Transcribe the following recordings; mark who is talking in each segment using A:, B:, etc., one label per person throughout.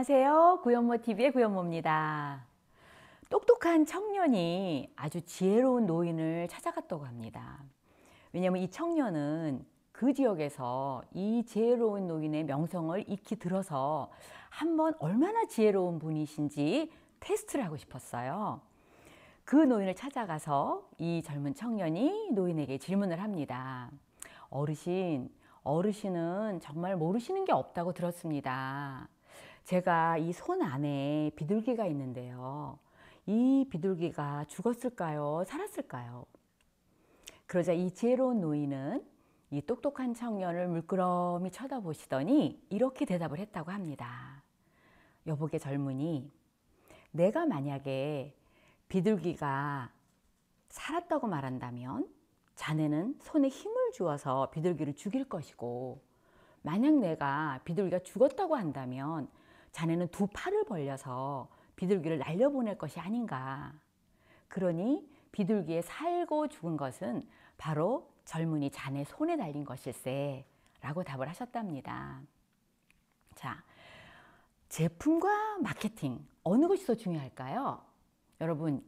A: 안녕하세요. 구연모TV의 구연모입니다. 똑똑한 청년이 아주 지혜로운 노인을 찾아갔다고 합니다. 왜냐하면 이 청년은 그 지역에서 이 지혜로운 노인의 명성을 익히 들어서 한번 얼마나 지혜로운 분이신지 테스트를 하고 싶었어요. 그 노인을 찾아가서 이 젊은 청년이 노인에게 질문을 합니다. 어르신은 정말 모르시는 게 없다고 들었습니다. 제가 이 손 안에 비둘기가 있는데요. 이 비둘기가 죽었을까요? 살았을까요? 그러자 이 지혜로운 노인은 이 똑똑한 청년을 물끄러미 쳐다보시더니 이렇게 대답을 했다고 합니다. 여보게 젊은이, 내가 만약에 비둘기가 살았다고 말한다면 자네는 손에 힘을 주어서 비둘기를 죽일 것이고, 만약 내가 비둘기가 죽었다고 한다면 자네는 두 팔을 벌려서 비둘기를 날려보낼 것이 아닌가. 그러니 비둘기에 살고 죽은 것은 바로 젊은이 자네 손에 달린 것일세 라고 답을 하셨답니다. 자, 제품과 마케팅 어느 것이 더 중요할까요? 여러분,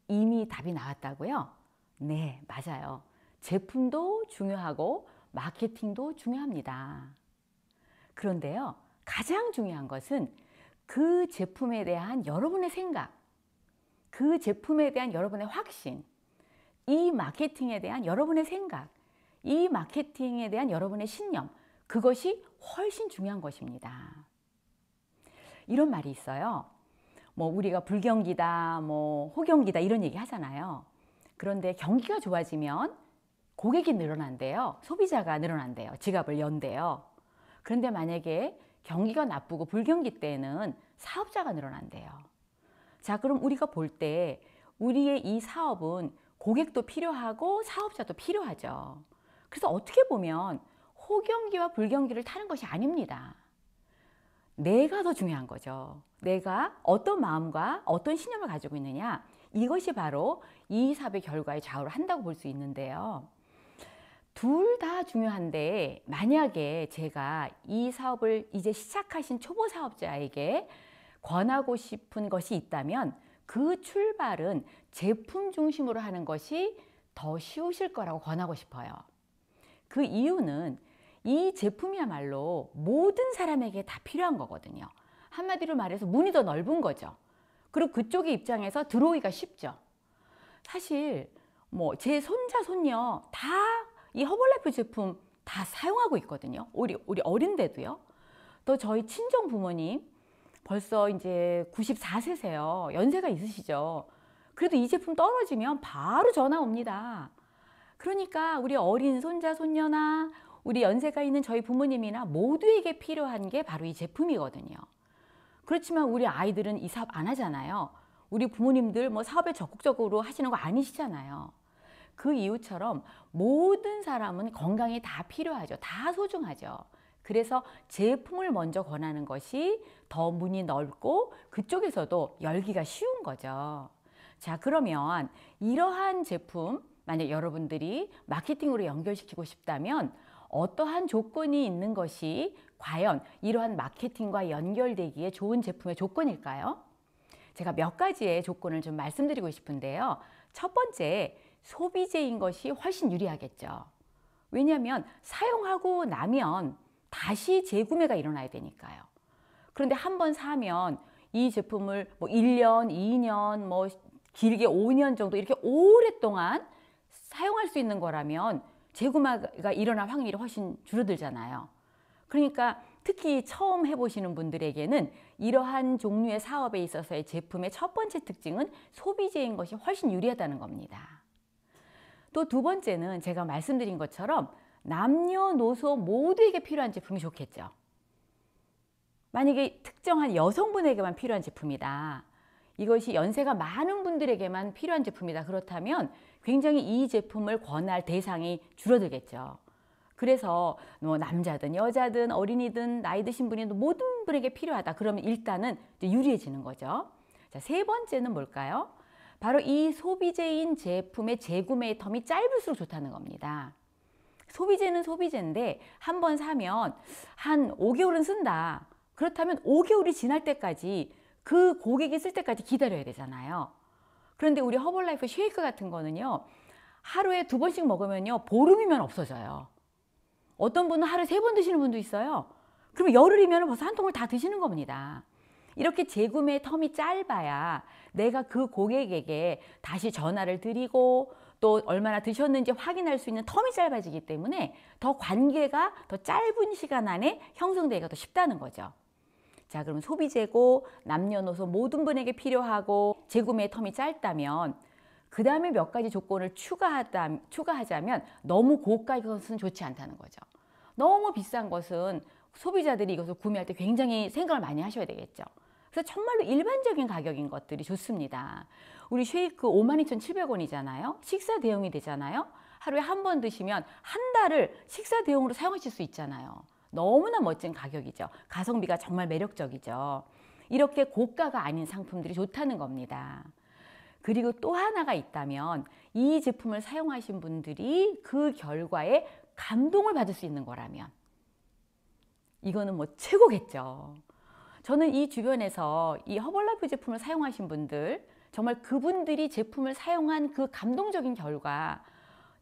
A: 이미 답이 나왔다고요? 네, 맞아요. 제품도 중요하고 마케팅도 중요합니다. 그런데요, 가장 중요한 것은 그 제품에 대한 여러분의 생각, 그 제품에 대한 여러분의 확신, 이 마케팅에 대한 여러분의 생각, 이 마케팅에 대한 여러분의 신념, 그것이 훨씬 중요한 것입니다. 이런 말이 있어요. 우리가 불경기다, 호경기다 이런 얘기 하잖아요. 그런데 경기가 좋아지면 고객이 늘어난대요. 소비자가 늘어난대요. 지갑을 연대요. 그런데 만약에 경기가 나쁘고 불경기 때는 사업자가 늘어난대요. 자, 그럼 우리가 볼 때 우리의 이 사업은 고객도 필요하고 사업자도 필요하죠. 그래서 어떻게 보면 호경기와 불경기를 타는 것이 아닙니다. 내가 더 중요한 거죠. 내가 어떤 마음과 어떤 신념을 가지고 있느냐, 이것이 바로 이 사업의 결과에 좌우를 한다고 볼 수 있는데요. 둘 다 중요한데 만약에 제가 이 사업을 이제 시작하신 초보 사업자에게 권하고 싶은 것이 있다면 그 출발은 제품 중심으로 하는 것이 더 쉬우실 거라고 권하고 싶어요. 그 이유는 이 제품이야말로 모든 사람에게 다 필요한 거거든요. 한마디로 말해서 문이 더 넓은 거죠. 그리고 그쪽의 입장에서 들어오기가 쉽죠. 사실 제 손자 손녀 다 이 허벌라이프 제품 다 사용하고 있거든요. 우리 어린데도요. 또 저희 친정 부모님 벌써 이제 94세세요. 연세가 있으시죠. 그래도 이 제품 떨어지면 바로 전화 옵니다. 그러니까 우리 어린 손자 손녀나 우리 연세가 있는 저희 부모님이나 모두에게 필요한 게 바로 이 제품이거든요. 그렇지만 우리 아이들은 이 사업 안 하잖아요. 우리 부모님들 사업에 적극적으로 하시는 거 아니시잖아요. 그 이유처럼 모든 사람은 건강이 다 필요하죠. 다 소중하죠. 그래서 제품을 먼저 권하는 것이 더 문이 넓고 그쪽에서도 열기가 쉬운 거죠. 자, 그러면 이러한 제품 만약 여러분들이 마케팅으로 연결시키고 싶다면 어떠한 조건이 있는 것이 과연 이러한 마케팅과 연결되기에 좋은 제품의 조건일까요? 제가 몇 가지의 조건을 좀 말씀드리고 싶은데요. 첫 번째, 소비재인 것이 훨씬 유리하겠죠. 왜냐하면 사용하고 나면 다시 재구매가 일어나야 되니까요. 그런데 한번 사면 이 제품을 1년, 2년, 길게 5년 정도 이렇게 오랫동안 사용할 수 있는 거라면 재구매가 일어날 확률이 훨씬 줄어들잖아요. 그러니까 특히 처음 해보시는 분들에게는 이러한 종류의 사업에 있어서의 제품의 첫 번째 특징은 소비재인 것이 훨씬 유리하다는 겁니다. 또 두 번째는 제가 말씀드린 것처럼 남녀노소 모두에게 필요한 제품이 좋겠죠. 만약에 특정한 여성분에게만 필요한 제품이다. 이것이 연세가 많은 분들에게만 필요한 제품이다. 그렇다면 굉장히 이 제품을 권할 대상이 줄어들겠죠. 그래서 남자든 여자든 어린이든 나이 드신 분이든 모든 분에게 필요하다. 그러면 일단은 유리해지는 거죠. 자, 세 번째는 뭘까요? 바로 이 소비재인 제품의 재구매의 텀이 짧을수록 좋다는 겁니다. 소비재는 소비재인데 한 번 사면 한 5개월은 쓴다. 그렇다면 5개월이 지날 때까지 그 고객이 쓸 때까지 기다려야 되잖아요. 그런데 우리 허벌라이프 쉐이크 같은 거는요, 하루에 2번씩 먹으면요, 보름이면 없어져요. 어떤 분은 하루에 3번 드시는 분도 있어요. 그러면 열흘이면 벌써 한 통을 다 드시는 겁니다. 이렇게 재구매 텀이 짧아야 내가 그 고객에게 다시 전화를 드리고 또 얼마나 드셨는지 확인할 수 있는 텀이 짧아지기 때문에 더 관계가 더 짧은 시간 안에 형성되기가 더 쉽다는 거죠. 자, 그럼 소비 재고, 남녀노소 모든 분에게 필요하고 재구매 텀이 짧다면 그 다음에 몇 가지 조건을 추가하자면 너무 고가의 것은 좋지 않다는 거죠. 너무 비싼 것은 소비자들이 이것을 구매할 때 굉장히 생각을 많이 하셔야 되겠죠. 그래서 정말로 일반적인 가격인 것들이 좋습니다. 우리 쉐이크 52,700원이잖아요. 식사 대용이 되잖아요. 하루에 한 번 드시면 한 달을 식사 대용으로 사용하실 수 있잖아요. 너무나 멋진 가격이죠. 가성비가 정말 매력적이죠. 이렇게 고가가 아닌 상품들이 좋다는 겁니다. 그리고 또 하나가 있다면 이 제품을 사용하신 분들이 그 결과에 감동을 받을 수 있는 거라면 이거는 뭐 최고겠죠. 저는 이 주변에서 이 허벌라이프 제품을 사용하신 분들, 정말 그분들이 제품을 사용한 그 감동적인 결과,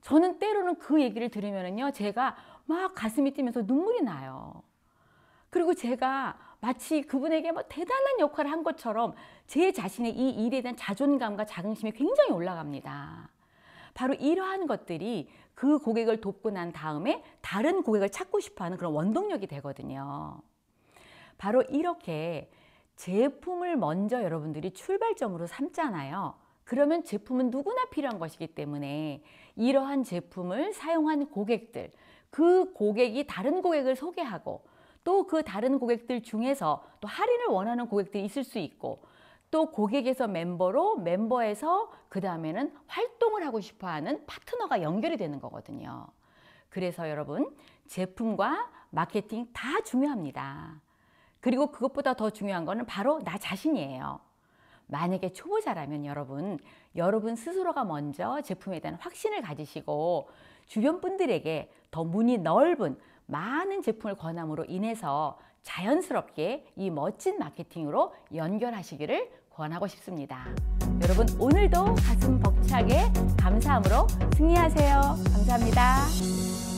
A: 저는 때로는 그 얘기를 들으면요, 제가 막 가슴이 뛰면서 눈물이 나요. 그리고 제가 마치 그분에게 뭐 대단한 역할을 한 것처럼 제 자신의 이 일에 대한 자존감과 자긍심이 굉장히 올라갑니다. 바로 이러한 것들이 그 고객을 돕고 난 다음에 다른 고객을 찾고 싶어하는 그런 원동력이 되거든요. 바로 이렇게 제품을 먼저 여러분들이 출발점으로 삼잖아요. 그러면 제품은 누구나 필요한 것이기 때문에 이러한 제품을 사용한 고객들, 그 고객이 다른 고객을 소개하고 또 그 다른 고객들 중에서 또 할인을 원하는 고객들이 있을 수 있고 또 고객에서 멤버로, 멤버에서 그 다음에는 활동을 하고 싶어하는 파트너가 연결이 되는 거거든요. 그래서 여러분, 제품과 마케팅 다 중요합니다. 그리고 그것보다 더 중요한 거는 바로 나 자신이에요. 만약에 초보자라면 여러분 스스로가 먼저 제품에 대한 확신을 가지시고 주변 분들에게 더 문이 넓은 많은 제품을 권함으로 인해서 자연스럽게 이 멋진 마케팅으로 연결하시기를 권하고 싶습니다. 여러분, 오늘도 가슴 벅차게 감사함으로 승리하세요. 감사합니다.